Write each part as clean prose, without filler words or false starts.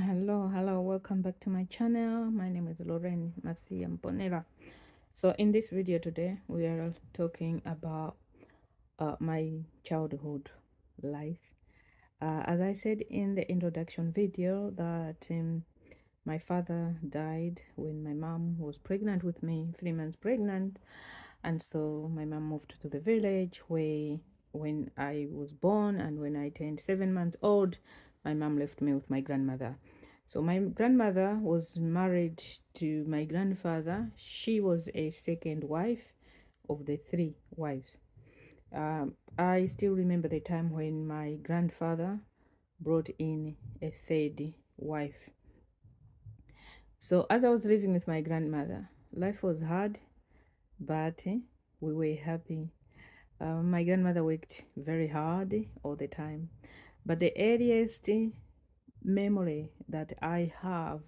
Hello, welcome back to my channel. My name is Lauren Masia Mponera. So in this video today, we are talking about my childhood life. As I said in the introduction video that my father died when my mom was pregnant with me, 3 months pregnant. And so my mom moved to the village where when I was born and when I turned 7 months old, my mom left me with my grandmother. So my grandmother was married to my grandfather. She was a second wife of the three wives. I still remember the time when my grandfather brought in a third wife. So as I was living with my grandmother, life was hard, but we were happy. My grandmother worked very hard all the time, but the earliest memory that I have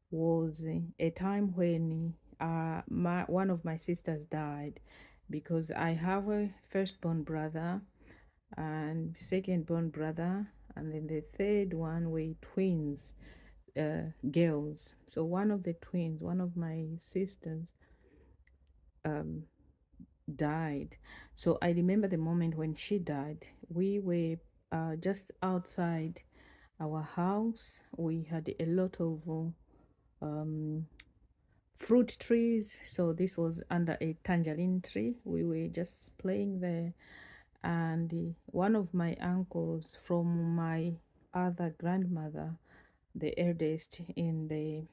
was a time when one of my sisters died, because I have a firstborn brother and second-born brother, and then the third one were twins, girls. So one of the twins, one of my sisters, um, died. So I remember the moment when she died. We were just outside our house. We had a lot of um, fruit trees. So this was under a tangerine tree. We were just playing there. And one of my uncles from my other grandmother, the eldest in the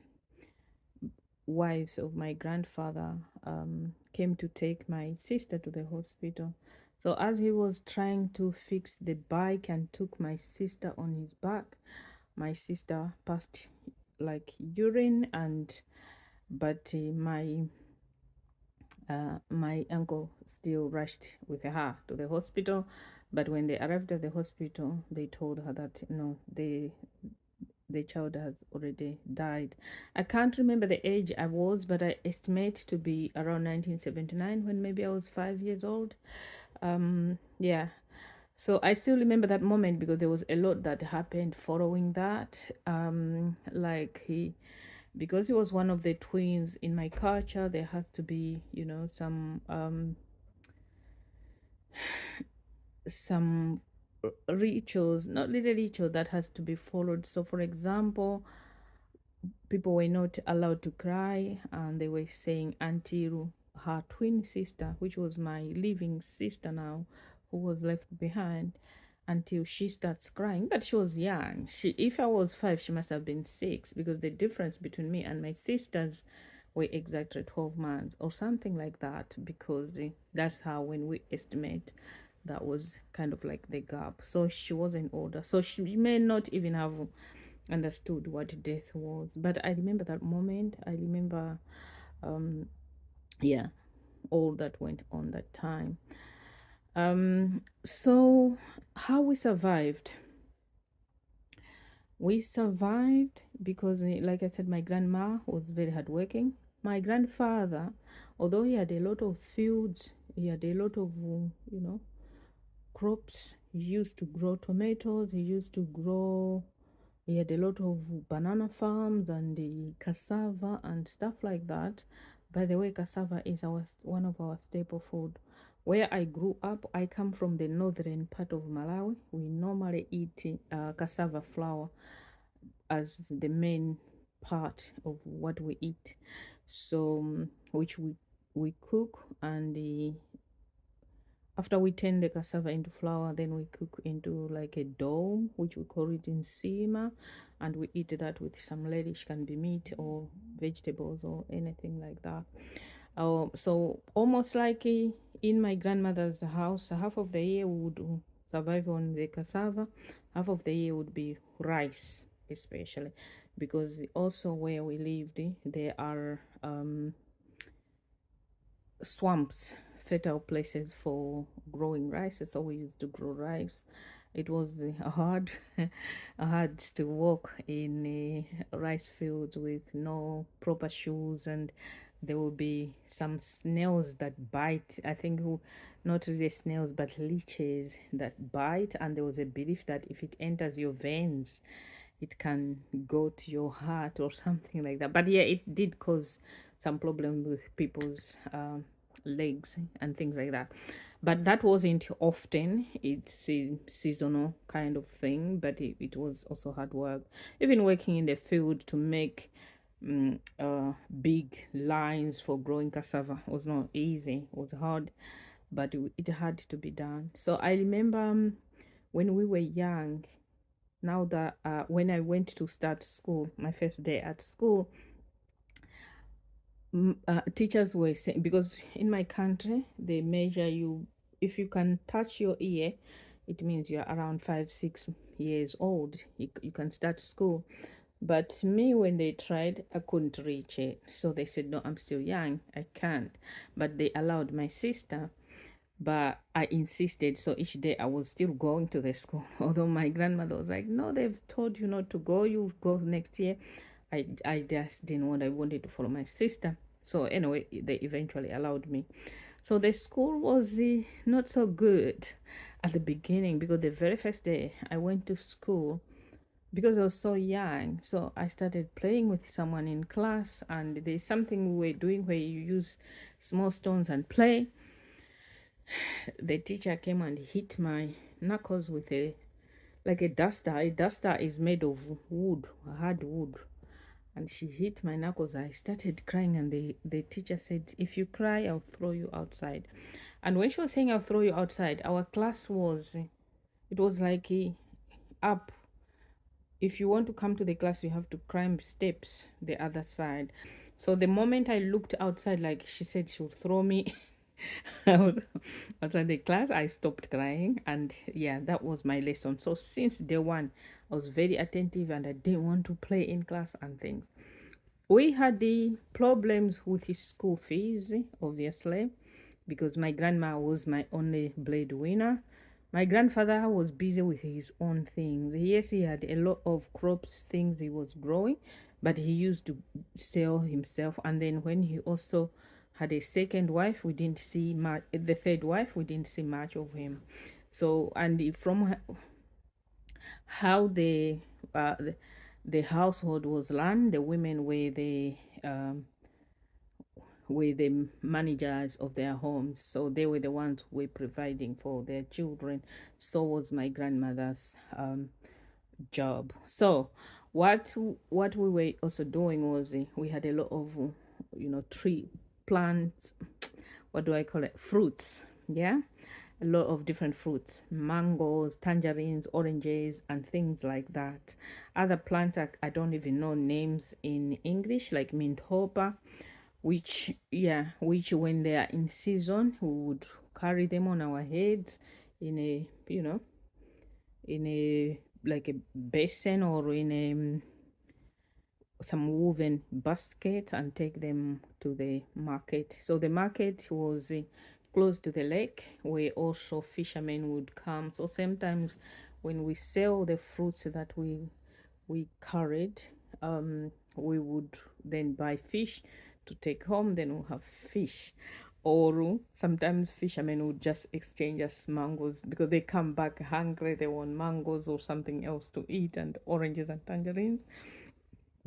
wives of my grandfather, came to take my sister to the hospital. So as he was trying to fix the bike and took my sister on his back, my sister passed like urine, and but my uncle still rushed with her to the hospital. But when they arrived at the hospital, they told her that no, the child has already died. I can't remember the age I was, but I estimate to be around 1979, when maybe I was 5 years old. Yeah. So I still remember that moment because there was a lot that happened following that. Like because he was one of the twins in my culture, there has to be, some some rituals, not really ritual that has to be followed. So for example, people were not allowed to cry, and they were saying until her twin sister, which was my living sister now, who was left behind, until she starts crying. But she was young. She, if I was 5, she must have been 6, because the difference between me and my sisters were exactly 12 months or something like that, because that's how, when we estimate, that was kind of like the gap. So she wasn't older, so she may not even have understood what death was. But I remember that moment. I remember, um, yeah, all that went on that time. So how we survived? We survived because, like I said, my grandma was very hardworking. My grandfather, although he had a lot of fields, he had a lot of, crops. He used to grow tomatoes. He had a lot of banana farms and the cassava and stuff like that. By the way, cassava is one of our staple food. Where I grew up, I come from the northern part of Malawi. We normally eat cassava flour as the main part of what we eat. So, which we cook, and after we turn the cassava into flour, then we cook into like a dough, which we call it in sima, and we eat that with some relish, can be meat or vegetables or anything like that. So almost like in my grandmother's house, half of the year we would survive on the cassava, half of the year would be rice, especially because also where we lived, there are swamps, fertile places for growing rice. So we used to grow rice. It was hard, hard to walk in rice fields with no proper shoes, and there will be some snails that bite. I think not really snails, but leeches that bite. And there was a belief that if it enters your veins, it can go to your heart or something like that. But yeah, it did cause some problem with people's legs and things like that. But that wasn't often. It's a seasonal kind of thing, but it was also hard work. Even working in the field to make big lines for growing cassava was not easy. It was hard, but it had to be done. So I remember when we were young, now that when I went to start school, my first day at school, teachers were saying, because in my country they measure you, if you can touch your ear, it means you're around 5 6 years old, you can start school. But me, when they tried, I couldn't reach it, so they said no, I'm still young, I can't. But they allowed my sister, but I insisted. So each day I was still going to the school, although my grandmother was like, no, they've told you not to go, you go next year. I just didn't want, I wanted to follow my sister. So anyway, they eventually allowed me. So the school was not so good at the beginning, because the very first day I went to school, because I was so young, so I started playing with someone in class, and there's something we were doing where you use small stones and play. The teacher came and hit my knuckles with a like a duster. A duster is made of wood, hard wood, and she hit my knuckles. I started crying, and the teacher said, if you cry, I'll throw you outside. And when she was saying I'll throw you outside, our class was, it was like up. If you want to come to the class, you have to climb steps the other side. So the moment I looked outside, like she said she'll throw me out outside the class, I stopped crying. And yeah, that was my lesson. So since day one, I was very attentive, and I didn't want to play in class and things. We had the problems with his school fees, obviously, because my grandma was my only breadwinner. My grandfather was busy with his own things. Yes, he had a lot of crops, things he was growing, but he used to sell himself. And then when he also had a second wife, we didn't see much. The third wife, we didn't see much of him. So, and from how the household was run, the women were the managers of their homes, so they were the ones who were providing for their children. So was my grandmother's job. So what we were also doing was we had a lot of tree plants, what do I call it, fruits, yeah, a lot of different fruits, mangoes, tangerines, oranges, and things like that. Other plants I don't even know names in English, like mint hopper, which, yeah, which when they are in season we would carry them on our heads in a, in a, like a basin, or in a some woven basket, and take them to the market. So the market was close to the lake, where also fishermen would come. So sometimes when we sell the fruits that we carried, we would then buy fish to take home. Then we'll have fish, or sometimes fishermen would just exchange us mangoes, because they come back hungry, they want mangoes or something else to eat, and oranges and tangerines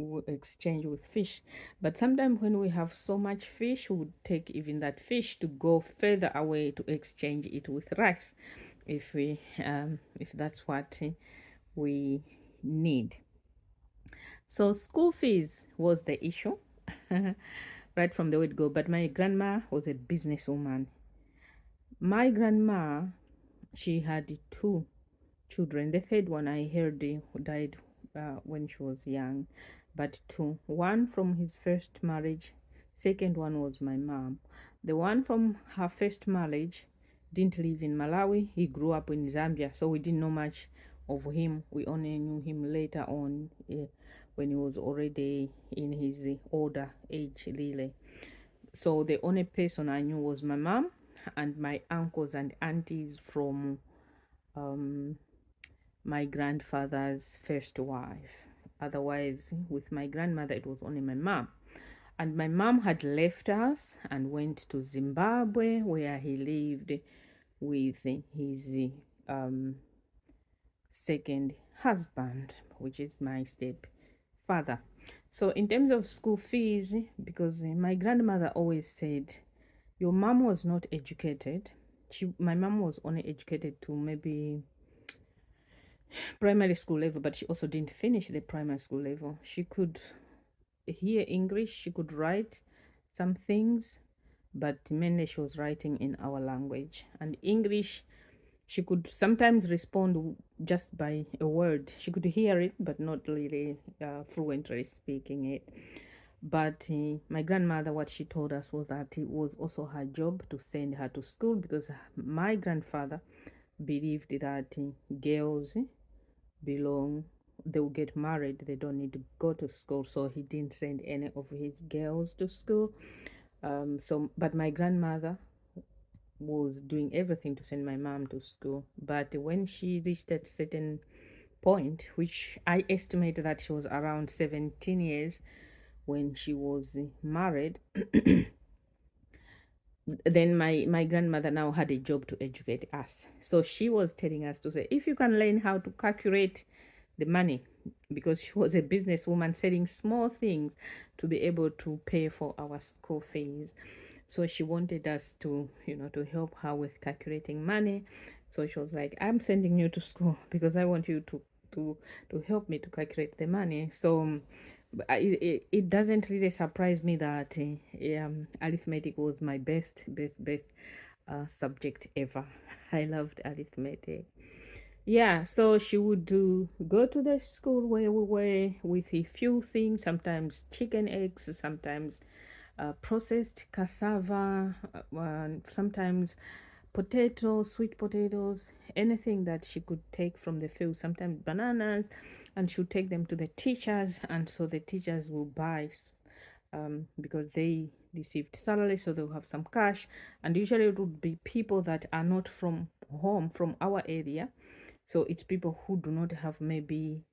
we exchange with fish. But sometimes when we have so much fish, we would take even that fish to go further away to exchange it with rice, if that's what we need. So school fees was the issue right from the word go. But my grandma was a businesswoman. My grandma, she had two children. The third one I heard died when she was young, but two. One from his first marriage, second one was my mom. The one from her first marriage didn't live in Malawi. He grew up in Zambia, so we didn't know much of him. We only knew him later on, when he was already in his older age, really. So the only person I knew was my mom and my uncles and aunties from um my grandfather's first wife. Otherwise, with my grandmother, it was only my mom. And my mom had left us and went to Zimbabwe, where he lived with his second husband, which is my stepfather. So in terms of school fees, because my grandmother always said, your mom was not educated. My mom was only educated to maybe primary school level, but she also didn't finish the primary school level. She could hear English, she could write some things, but mainly she was writing in our language. And English, she could sometimes respond just by a word. She could hear it, but not really fluently speaking it. But my grandmother, what she told us was that it was also her job to send her to school, because my grandfather believed that girls belong, they will get married, they don't need to go to school. So he didn't send any of his girls to school. But my grandmother was doing everything to send my mom to school. But when she reached a certain point, which I estimate that she was around 17 years when she was married, then my grandmother now had a job to educate us. So she was telling us to say, if you can learn how to calculate the money, because she was a businesswoman selling small things to be able to pay for our school fees. So she wanted us to, to help her with calculating money. So she was like, I'm sending you to school because I want you to help me to calculate the money. So it doesn't really surprise me that arithmetic was my best subject ever. I loved arithmetic. Yeah, so she would go to the school where we were with a few things, sometimes chicken eggs, sometimes processed cassava, and sometimes potatoes, sweet potatoes, anything that she could take from the field, sometimes bananas, and she would take them to the teachers, and so the teachers will buy, because they received salary, so they'll have some cash, and usually it would be people that are not from home, from our area. So it's people who do not have maybe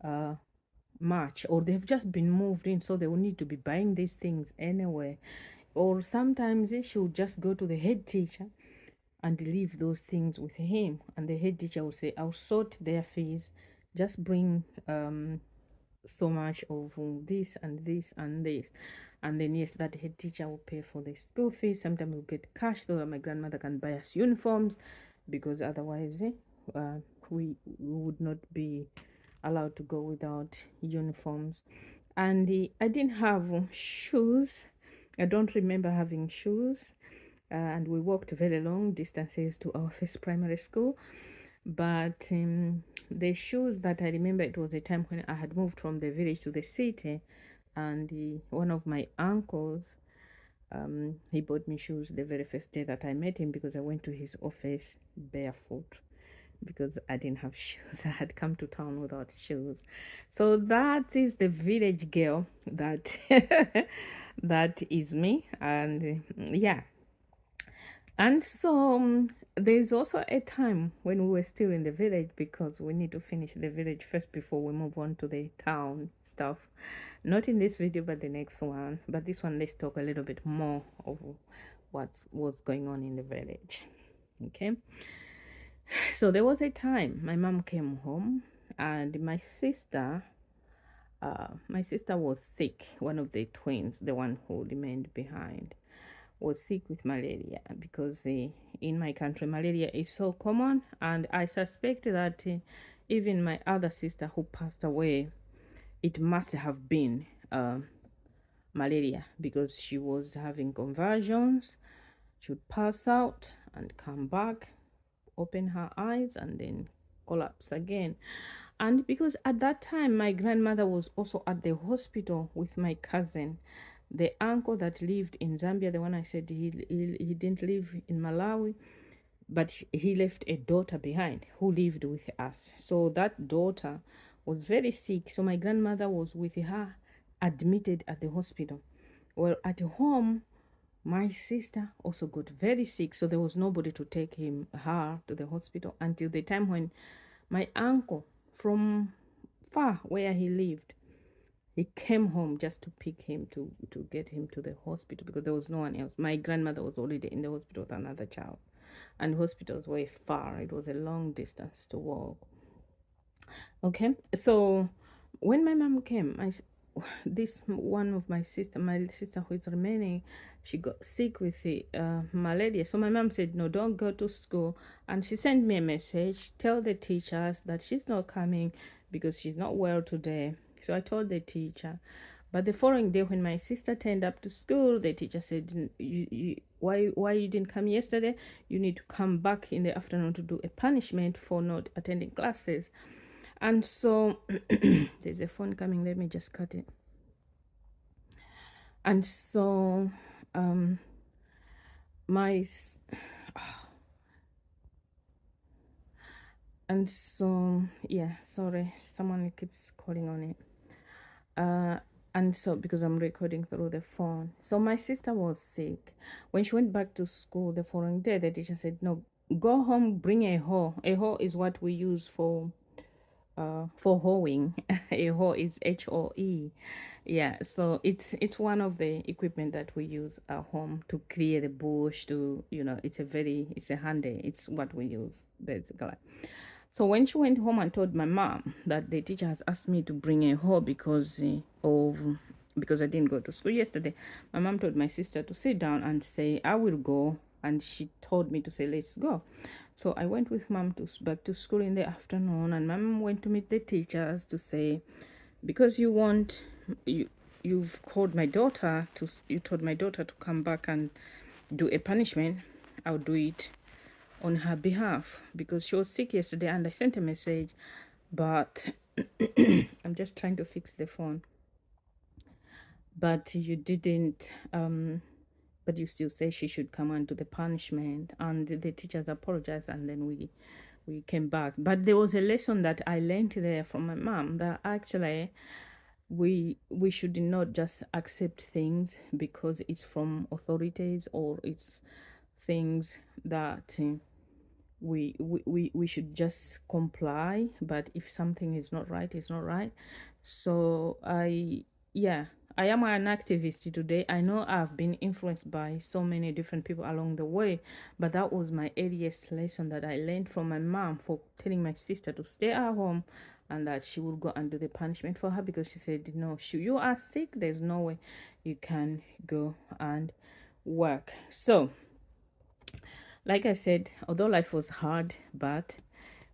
uh much, or they've just been moved in, so they will need to be buying these things anyway. Or sometimes she would just go to the head teacher and leave those things with him, and the head teacher will say, I'll sort their fees, just bring so much of this and this and this. And then yes, that head teacher will pay for the school fees. Sometimes we'll get cash so that my grandmother can buy us uniforms, because otherwise we would not be allowed to go without uniforms. And I didn't have shoes. I don't remember having shoes. And we walked very long distances to our first primary school. But the shoes that I remember, it was a time when I had moved from the village to the city, and one of my uncles, he bought me shoes the very first day that I met him, because I went to his office barefoot because I didn't have shoes. I had come to town without shoes. So that is the village girl that that is me. And yeah. And so there's also a time when we were still in the village, because we need to finish the village first before we move on to the town stuff. Not in this video, but the next one. But this one, let's talk a little bit more of what's going on in the village. Okay. So there was a time my mom came home, and my sister was sick. One of the twins, the one who remained behind, was sick with malaria, because in my country malaria is so common. And I suspect that even my other sister who passed away, it must have been malaria, because she was having convulsions. She would pass out and come back, open her eyes, and then collapse again. And because at that time my grandmother was also at the hospital with my cousin, the uncle that lived in Zambia, the one I said he didn't live in Malawi, but he left a daughter behind who lived with us. So that daughter was very sick, so my grandmother was with her, admitted at the hospital. Well, at home, my sister also got very sick, so there was nobody to take her to the hospital until the time when my uncle from far where he lived, he came home just to pick him, to get him to the hospital, because there was no one else. My grandmother was already in the hospital with another child, and hospitals were far. It was a long distance to walk. Okay, so when my mom came, this one of my sister who is remaining, she got sick with the malaria. So my mom said, "No, don't go to school." And she sent me a message, tell the teachers that she's not coming because she's not well today. So I told the teacher. But the following day, when my sister turned up to school, the teacher said, why you didn't come yesterday? You need to come back in the afternoon to do a punishment for not attending classes." And so there's a phone coming. Let me just cut it. And so um, my and so yeah, sorry, someone keeps calling on it. Uh, and so because I'm recording through the phone, so my sister was sick. When she went back to school the following day, the teacher said, "No, go home, bring a hoe. A hoe is what we use for hoeing." A hoe is HOE. Yeah, so it's one of the equipment that we use at home to clear the bush. To it's a handy. It's what we use basically. So when she went home and told my mom that the teacher has asked me to bring a hoe because I didn't go to school yesterday, my mom told my sister to sit down and say, "I will go," and she told me to say, "Let's go." So I went with mom to back to school in the afternoon, and my mom went to meet the teachers to say, "Because you you've called my daughter to you told my daughter to come back and do a punishment, I'll do it on her behalf because she was sick yesterday." And I sent a message, but I'm just trying to fix the phone. But you didn't but you still say she should come and do the punishment, and the teachers apologized, and then we came back. But there was a lesson that I learned there from my mom, that actually we should not just accept things because it's from authorities, or it's things that we should just comply. But if something is not right, it's not right. So yeah, I am an activist today. I know I've been influenced by so many different people along the way, but that was my earliest lesson that I learned from my mom, for telling my sister to stay at home and that she will go and do the punishment for her, because she said, "No, you are sick, there's no way you can go and work." So like I said, although life was hard, but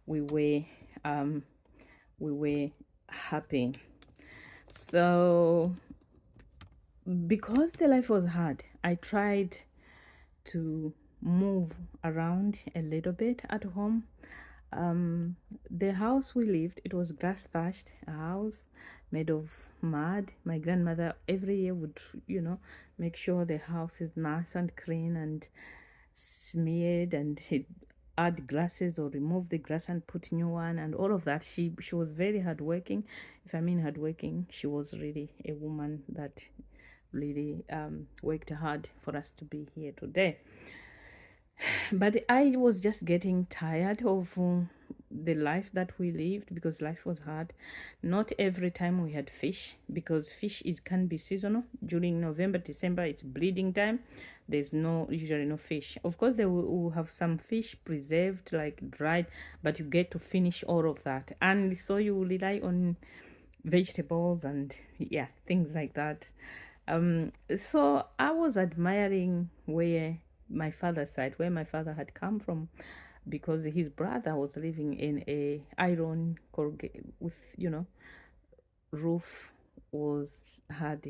we were um we were happy. So because the life was hard, I tried to move around a little bit at home. Um, the house we lived, it was grass thatched, a house made of mud. My grandmother every year would, make sure the house is nice and clean and smeared, and he'd add grasses or remove the grass and put new one and all of that. She was very hardworking. If I mean hardworking, she was really a woman that really worked hard for us to be here today. But I was just getting tired of the life that we lived, because life was hard. Not every time we had fish, because fish is can be seasonal. During November, December, it's breeding time. There's usually no fish. Of course, they will have some fish preserved, like dried, but you get to finish all of that, and so you rely on vegetables and yeah, things like that. So I was admiring where my father had come from, because his brother was living in a iron with roof was had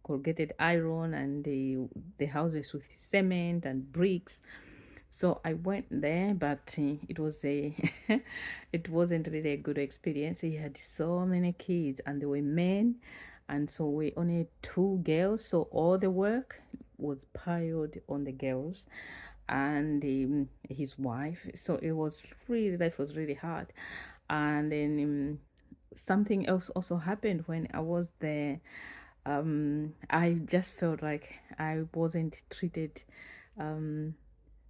corrugated iron, and the houses with cement and bricks. So I went there, but it was a it wasn't really a good experience. He had so many kids, and they were men, and so we only two girls. So all the work was piled on the girls and his wife. So life was really hard. And then something else also happened when I was there. I just felt like I wasn't treated um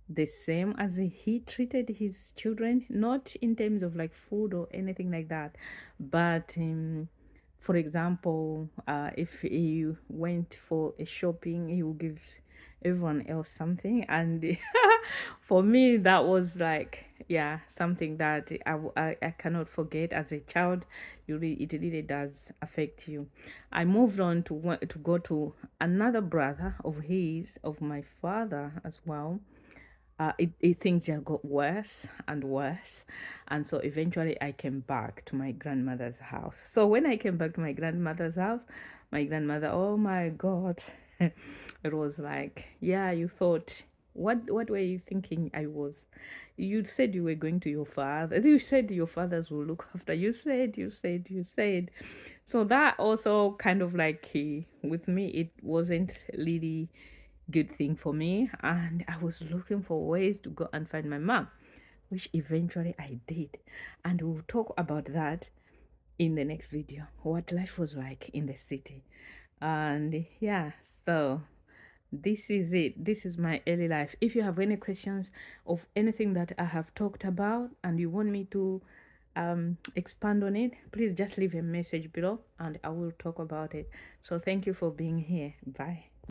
the same as he treated his children, not in terms of like food or anything like that, but for example, if he went for a shopping, he would give everyone else something. And for me, that was like, yeah, something that I cannot forget as a child. It really does affect you. I moved on to go to another brother of his, of my father as well. Things just got worse and worse, and so eventually I came back to my grandmother's house. So when I came back to my grandmother's house, my grandmother, oh my god, it was like, yeah, you thought, what were you thinking I was? You said you were going to your father, you said your fathers will look after you, said. So that also kind of like, with me, it wasn't really good thing for me, and I was looking for ways to go and find my mom, which eventually I did. And we'll talk about that in the next video, what life was like in the city. And yeah, so this is it. This is my early life. If you have any questions of anything that I have talked about and you want me to expand on it, please just leave a message below and I will talk about it. So thank you for being here. Bye.